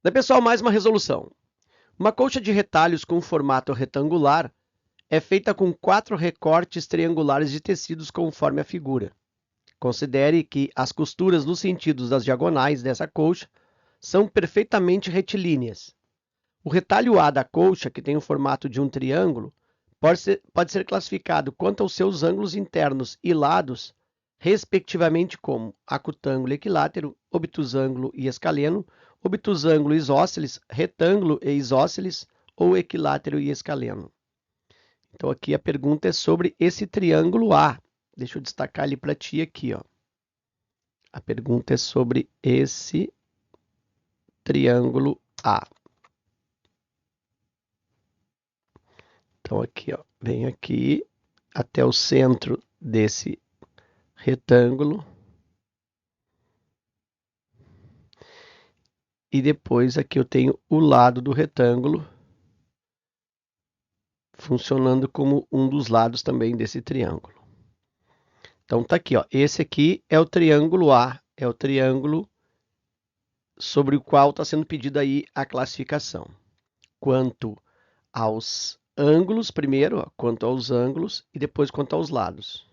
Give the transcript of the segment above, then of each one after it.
Daí, pessoal, mais uma resolução. Uma colcha de retalhos com formato retangular é feita com 4 recortes triangulares de tecidos conforme a figura. Considere que as costuras nos sentidos das diagonais dessa colcha são perfeitamente retilíneas. O retalho A da colcha, que tem o formato de um triângulo, pode ser classificado quanto aos seus ângulos internos e lados, respectivamente como acutângulo e equilátero, obtusângulo e escaleno, obtusângulo e isósceles, retângulo e isósceles ou equilátero e escaleno. Então aqui a pergunta é sobre esse triângulo A. Deixa eu destacar ele para ti aqui, ó. A pergunta é sobre esse triângulo A. Então aqui, ó, vem aqui até o centro desse retângulo. E depois aqui eu tenho o lado do retângulo funcionando como um dos lados também desse triângulo. Então tá aqui, ó. Esse aqui é o triângulo A, é o triângulo sobre o qual está sendo pedida aí a classificação. Quanto aos ângulos, primeiro, ó, quanto aos ângulos e depois quanto aos lados.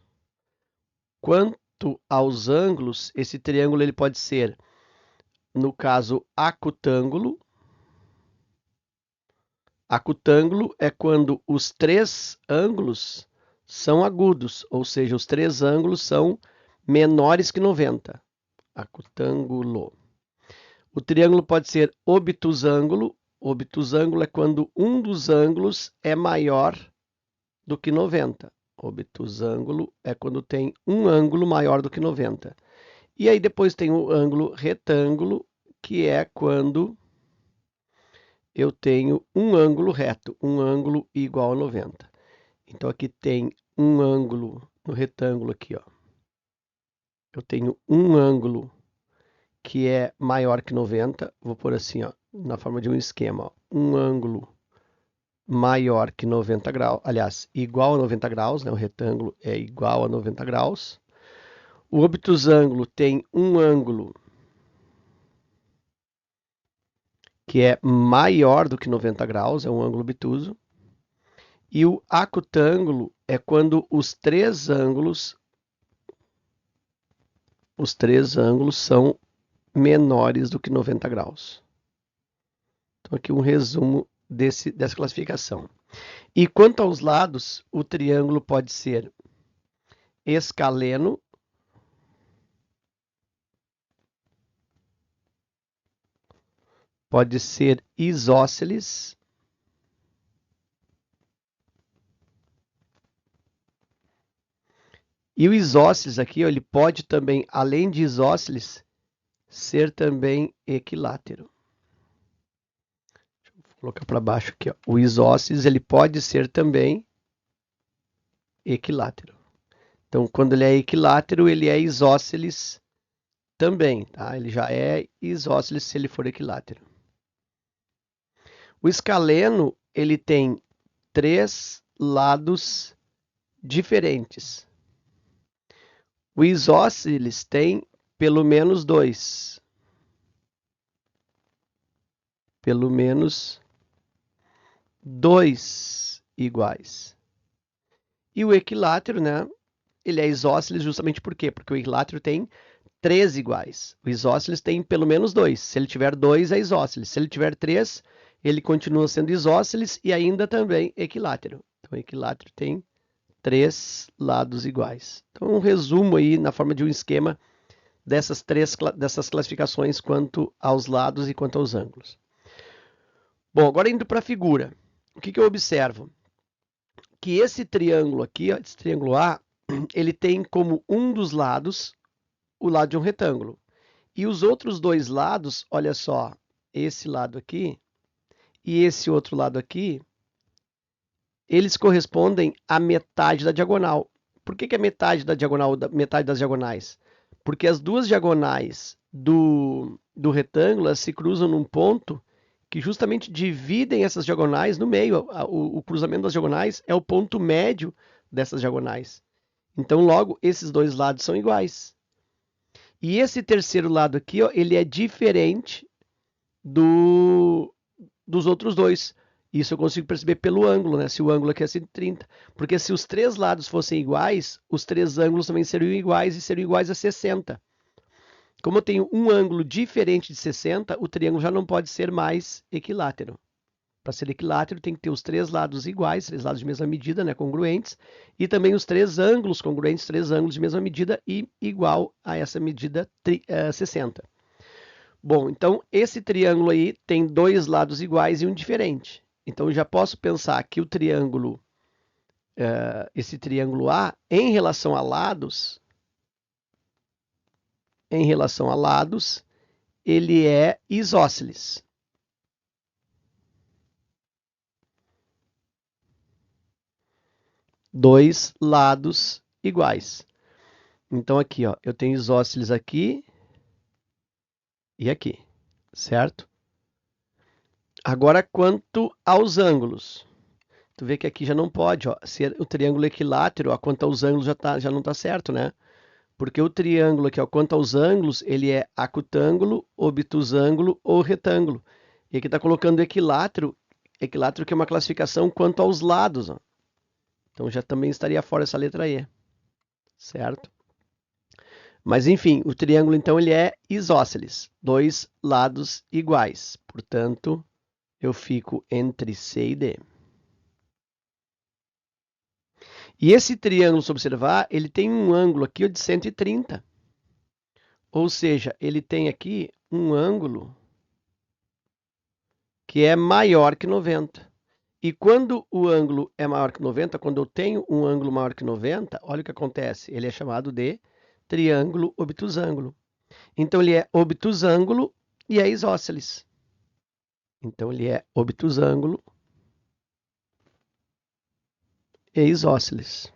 Quanto aos ângulos, esse triângulo ele pode ser, no caso, acutângulo. Acutângulo é quando os 3 ângulos são agudos, ou seja, os 3 ângulos são menores que 90. Acutângulo. O triângulo pode ser obtusângulo. Obtusângulo é quando um dos ângulos é maior do que 90. Obtusângulo é quando tem um ângulo maior do que 90. E aí depois tem o ângulo retângulo, que é quando eu tenho um ângulo reto, um ângulo igual a 90. Então aqui tem um ângulo no retângulo aqui, ó. Eu tenho um ângulo que é maior que 90, vou pôr assim, ó, na forma de um esquema, ó. Um ângulo maior que 90 graus, aliás, igual a 90 graus, né? O retângulo é igual a 90 graus. O obtusângulo tem um ângulo que é maior do que 90 graus, é um ângulo obtuso. E o acutângulo é quando os três ângulos são menores do que 90 graus. Então aqui um resumo dessa classificação. E quanto aos lados, o triângulo pode ser escaleno, pode ser isósceles, e o isósceles aqui, ó, ele pode também, além de isósceles, ser também equilátero. Deixa eu colocar para baixo aqui, ó. O isósceles ele pode ser também equilátero. Então, quando ele é equilátero, ele é isósceles também, tá? Ele já é isósceles se ele for equilátero. O escaleno, ele tem 3 lados diferentes. O isósceles tem pelo menos 2. Pelo menos 2 iguais. E o equilátero, né? Ele é isósceles justamente por quê? Porque o equilátero tem 3 iguais. O isósceles tem pelo menos 2. Se ele tiver 2, é isósceles. Se ele tiver 3, ele continua sendo isósceles e ainda também equilátero. Então, o equilátero tem 3 lados iguais. Então, um resumo aí na forma de um esquema dessas classificações quanto aos lados e quanto aos ângulos. Bom, agora indo para a figura. O que eu observo? Que esse triângulo aqui, ó, esse triângulo A, ele tem como um dos lados o lado de um retângulo. E os outros 2 lados, olha só, esse lado aqui e esse outro lado aqui, eles correspondem à metade da diagonal. Por que é metade da diagonal, metade das diagonais? Porque as duas diagonais do retângulo se cruzam num ponto que justamente dividem essas diagonais no meio. O cruzamento das diagonais é o ponto médio dessas diagonais. Então, logo, esses 2 lados são iguais. E esse terceiro lado aqui, ó, ele é diferente dos outros dois. Isso eu consigo perceber pelo ângulo, né? Se o ângulo aqui é 130. Porque se os três lados fossem iguais, os três ângulos também seriam iguais e seriam iguais a 60. Como eu tenho um ângulo diferente de 60, o triângulo já não pode ser mais equilátero. Para ser equilátero, tem que ter os três lados iguais, três lados de mesma medida, né, congruentes, e também os três ângulos congruentes, três ângulos de mesma medida e igual a essa medida 60. Bom, então esse triângulo aí tem dois lados iguais e um diferente. Então eu já posso pensar que o triângulo, esse triângulo A, em relação a lados, ele é isósceles. Dois lados iguais. Então aqui, ó, eu tenho isósceles aqui e aqui, certo? Agora, quanto aos ângulos. Tu vê que aqui já não pode, ó, ser o triângulo equilátero, ó, quanto aos ângulos já não está certo, né? Porque o triângulo aqui, ó, quanto aos ângulos, ele é acutângulo, obtusângulo ou retângulo. E aqui está colocando equilátero que é uma classificação quanto aos lados, ó. Então já também estaria fora essa letra E, certo? Mas enfim, o triângulo então ele é isósceles, dois lados iguais. Portanto, eu fico entre C e D. E esse triângulo, se observar, ele tem um ângulo aqui de 130. Ou seja, ele tem aqui um ângulo que é maior que 90. E quando o ângulo é maior que 90, quando eu tenho um ângulo maior que 90, olha o que acontece. Ele é chamado de triângulo obtusângulo. Então, ele é obtusângulo e é isósceles. Então, ele é obtusângulo e isósceles.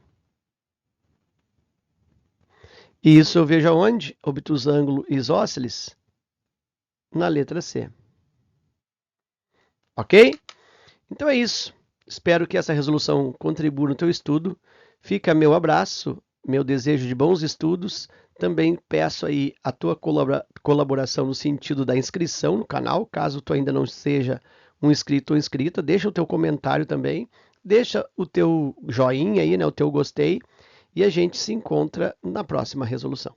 E isso eu vejo aonde? Obtusângulo e isósceles? Na letra C. Ok? Então é isso. Espero que essa resolução contribua no teu estudo. Fica meu abraço, meu desejo de bons estudos. Também peço aí a tua colaboração no sentido da inscrição no canal, caso tu ainda não seja um inscrito ou inscrita. Deixa o teu comentário também. Deixa o teu joinha aí, né, o teu gostei. E a gente se encontra na próxima resolução.